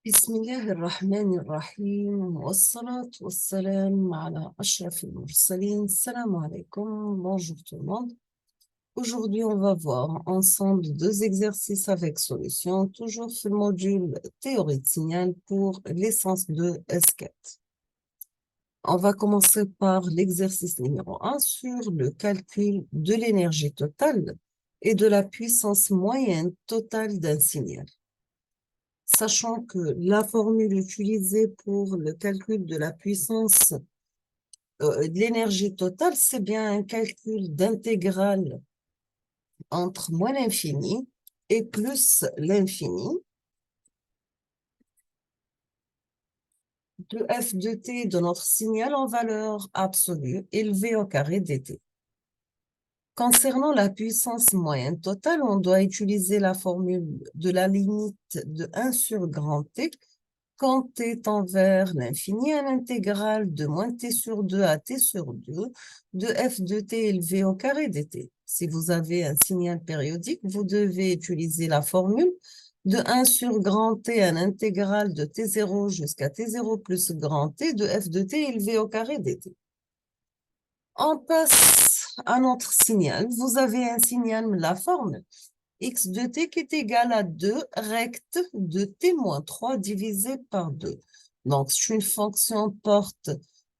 بسم الله الرحمن الرحيم والصلاة والسلام على أشرف المرسلين. Salam alaikum, bonjour tout le monde. Aujourd'hui, on va voir ensemble deux exercices avec solution, toujours sur le module théorie de signal pour l'essence de S4. On va commencer par l'exercice numéro 1 sur le calcul de l'énergie totale et de la puissance moyenne totale d'un signal. Sachant que la formule utilisée pour le calcul de la puissance de l'énergie totale, c'est bien un calcul d'intégrale entre moins l'infini et plus l'infini de f de t de notre signal en valeur absolue élevée au carré dt. Concernant la puissance moyenne totale, on doit utiliser la formule de la limite de 1 sur grand T quand t tend vers l'infini à l'intégrale de moins t sur 2 à t sur 2 de f de t élevé au carré dt. Si vous avez un signal périodique, vous devez utiliser la formule de 1 sur grand T à l'intégrale de t0 jusqu'à t0 plus grand T de f de t élevé au carré dt. On passe à notre signal. Vous avez un signal, la forme x de t qui est égal à 2 recte de t moins 3 divisé par 2. Donc, c'est une fonction porte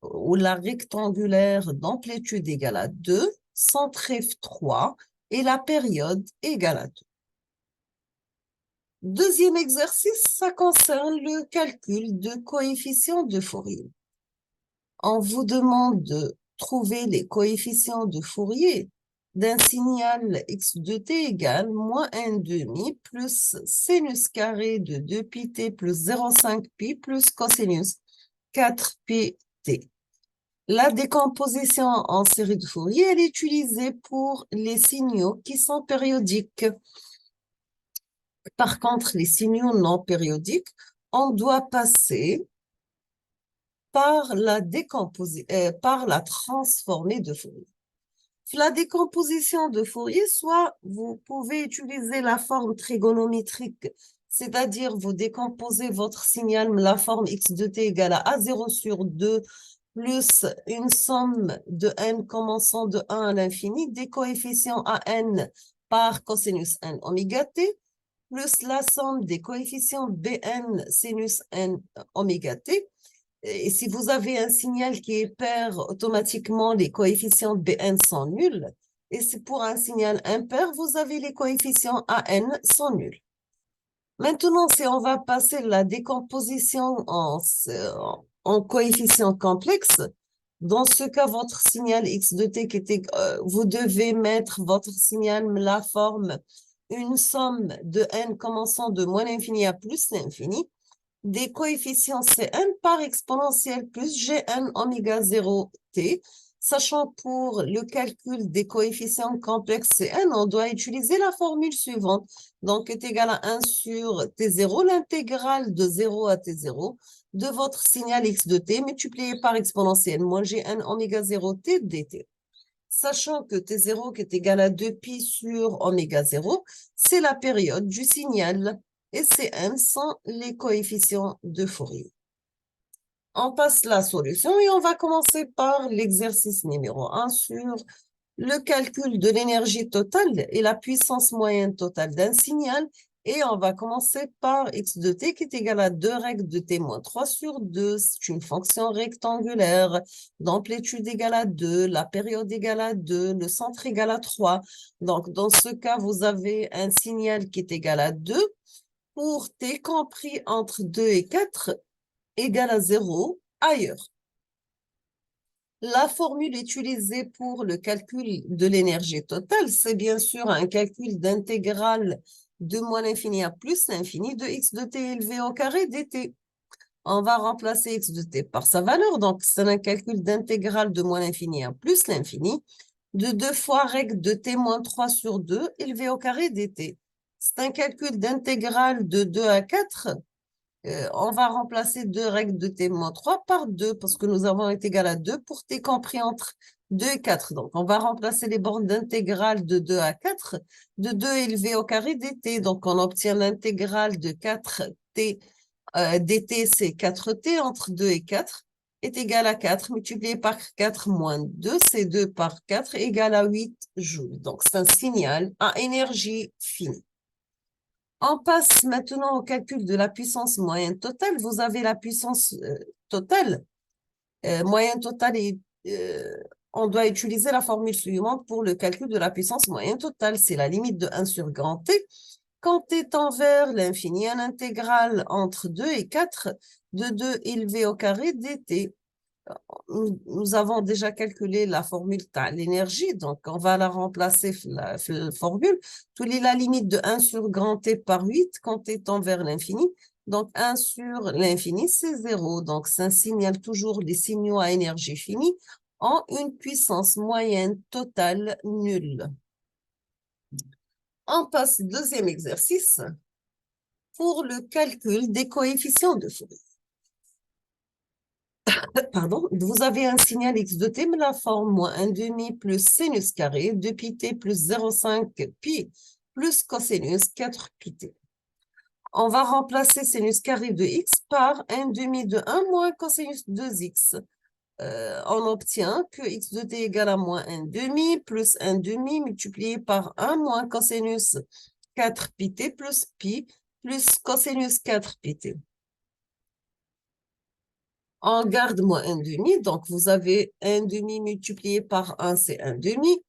où la rectangulaire d'amplitude égale à 2, centre f3 et la période égale à 2. Deuxième exercice, ça concerne le calcul de coefficients de Fourier. On vous demande de trouver les coefficients de Fourier d'un signal x de t égale moins 1 demi plus sinus carré de 2 pi t plus 0,5 pi plus cosinus 4 pi t. La décomposition en série de Fourier, elle est utilisée pour les signaux qui sont périodiques. Par contre, les signaux non périodiques, on doit passer par la transformée de Fourier. La décomposition de Fourier, soit vous pouvez utiliser la forme trigonométrique, c'est-à-dire vous décomposez votre signal, la forme x de t égale à a0 sur 2 plus une somme de n commençant de 1 à l'infini des coefficients a n par cosinus n oméga t plus la somme des coefficients bn sinus n oméga t. Et si vous avez un signal qui est pair, automatiquement, les coefficients Bn sont nuls. Et c'est pour un signal impair, vous avez les coefficients An sont nuls. Maintenant, si on va passer la décomposition en coefficients complexes, dans ce cas, votre signal x de t, vous devez mettre votre signal, la forme, une somme de n commençant de moins l'infini à plus l'infini, des coefficients Cn par exponentielle plus Gn oméga 0 t, sachant pour le calcul des coefficients complexes Cn, on doit utiliser la formule suivante. Donc, est égal à 1 sur t0, l'intégrale de 0 à t0 de votre signal x de t multiplié par exponentielle moins Gn oméga 0 t dt. Sachant que t0 qui est égal à 2 pi sur oméga 0, c'est la période du signal. Et Cn sont les coefficients de Fourier. On passe la solution et on va commencer par l'exercice numéro 1 sur le calcul de l'énergie totale et la puissance moyenne totale d'un signal. Et on va commencer par x de t qui est égal à 2 règle de t moins 3 sur 2. C'est une fonction rectangulaire d'amplitude égale à 2, la période égale à 2, le centre égale à 3. Donc, dans ce cas, vous avez un signal qui est égal à 2. Pour t compris entre 2 et 4 égale à 0 ailleurs. La formule utilisée pour le calcul de l'énergie totale, c'est bien sûr un calcul d'intégrale de moins l'infini à plus l'infini de x de t élevé au carré dt. On va remplacer x de t par sa valeur, donc c'est un calcul d'intégrale de moins l'infini à plus l'infini de 2 fois règle de t moins 3 sur 2 élevé au carré dt. C'est un calcul d'intégrale de 2 à 4. On va remplacer 2 règles de t moins 3 par 2 parce que nous avons est égal à 2 pour t compris entre 2 et 4. Donc, on va remplacer les bornes d'intégrale de 2 à 4 de 2 élevé au carré dt. Donc, on obtient l'intégrale de 4t dt, c'est 4t entre 2 et 4, est égal à 4 multiplié par 4 moins 2, c'est 2 par 4 égale à 8 joules. Donc, c'est un signal à énergie finie. On passe maintenant au calcul de la puissance moyenne totale. Vous avez la puissance totale. Moyenne totale et on doit utiliser la formule suivante pour le calcul de la puissance moyenne totale. C'est la limite de 1 sur grand T. Quand t tend vers l'infini, un intégral entre 2 et 4 de 2 élevé au carré dt. Nous avons déjà calculé la formule de l'énergie, donc on va la remplacer, la formule. Tu lis la limite de 1 sur grand T par 8 quand t tend vers l'infini. Donc 1 sur l'infini, c'est 0. Donc ça signale toujours les signaux à énergie finie en une puissance moyenne totale nulle. On passe au deuxième exercice pour le calcul des coefficients de Fourier. Pardon, vous avez un signal x de t, mais la forme moins 1/2 plus sinus carré, 2 pi t plus 0,5 pi plus cosinus 4 pi t. On va remplacer sinus carré de x par 1/2 de 1 moins cosinus de x. On obtient que x de t égale à moins 1/2 plus 1/2 multiplié par 1 moins cosinus 4 pi t plus pi plus cosinus 4 pi t. On garde moins 1/2, donc vous avez 1/2 multiplié par 1, c'est 1/2.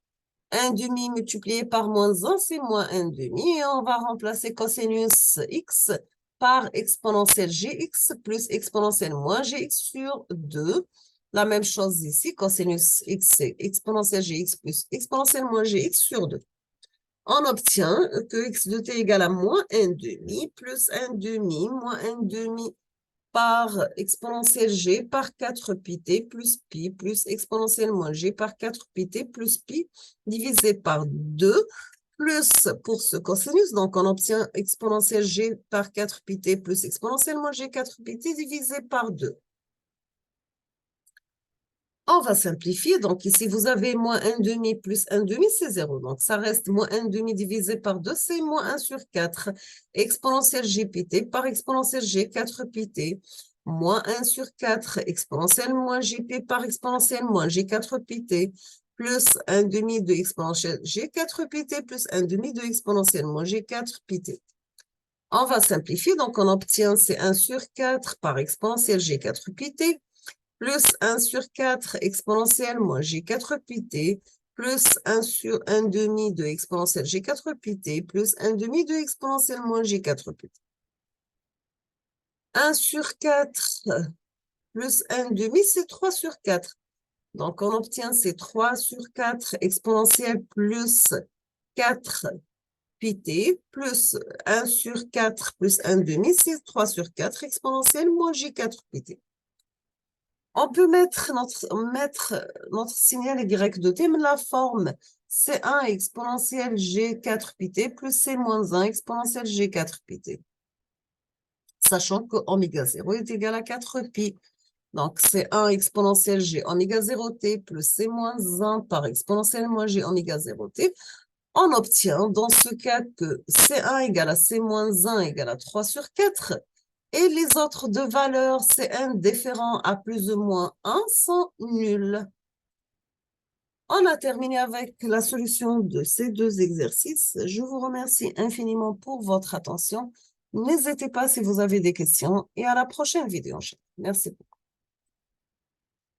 1/2 multiplié par moins 1, c'est moins 1/2. Et on va remplacer cosinus x par exponentielle gx plus exponentielle moins gx sur 2. La même chose ici, cosinus x, c'est exponentielle gx plus exponentielle moins gx sur 2. On obtient que x de t égale à moins 1/2 plus 1/2 moins 1/2 par exponentielle g par 4 pi t plus pi plus exponentielle moins g par 4 pi t plus pi divisé par 2 plus pour ce cosinus. Donc, on obtient exponentielle g par 4 pi t plus exponentielle moins g 4 pi t divisé par 2. On va simplifier. Donc, ici, vous avez moins 1/2 plus 1/2, c'est 0. Donc, ça reste moins 1/2 divisé par 2, c'est moins 1 sur 4. Exponentielle g pi t par exponentielle g 4 pi t. Moins 1 sur 4, exponentielle moins gp par exponentielle moins g 4 pi t. Plus 1/2 de exponentielle g 4 pi t plus 1/2 de exponentielle moins g 4 pi t. On va simplifier. Donc, on obtient c'est 1 sur 4 par exponentielle g 4 pi t plus 1 sur 4 exponentielle moins g4 pi t, plus 1 sur 1/2 de exponentielle g4 pi t, plus 1/2 de exponentielle moins g4 pi t. 1 sur 4 plus 1/2, c'est 3 sur 4. Donc, on obtient c'est 3 sur 4 exponentielle plus 4 pi t, plus 1 sur 4 plus 1/2, c'est 3 sur 4 exponentielle moins g4 pi t. On peut mettre notre signal y de t, mais la forme C1 exponentielle G4 pi t plus C-1 exponentielle G4 pi t. Sachant que oméga 0 est égal à 4 pi. Donc, C1 exponentielle G oméga 0 t plus C-1 par exponentielle moins G oméga 0 t. On obtient dans ce cas que C1 égale à C-1 égale à 3 sur 4. Et les autres deux valeurs, c'est indifférent à plus ou moins 1, sont nulles. On a terminé avec la solution de ces deux exercices. Je vous remercie infiniment pour votre attention. N'hésitez pas si vous avez des questions et à la prochaine vidéo. Merci beaucoup.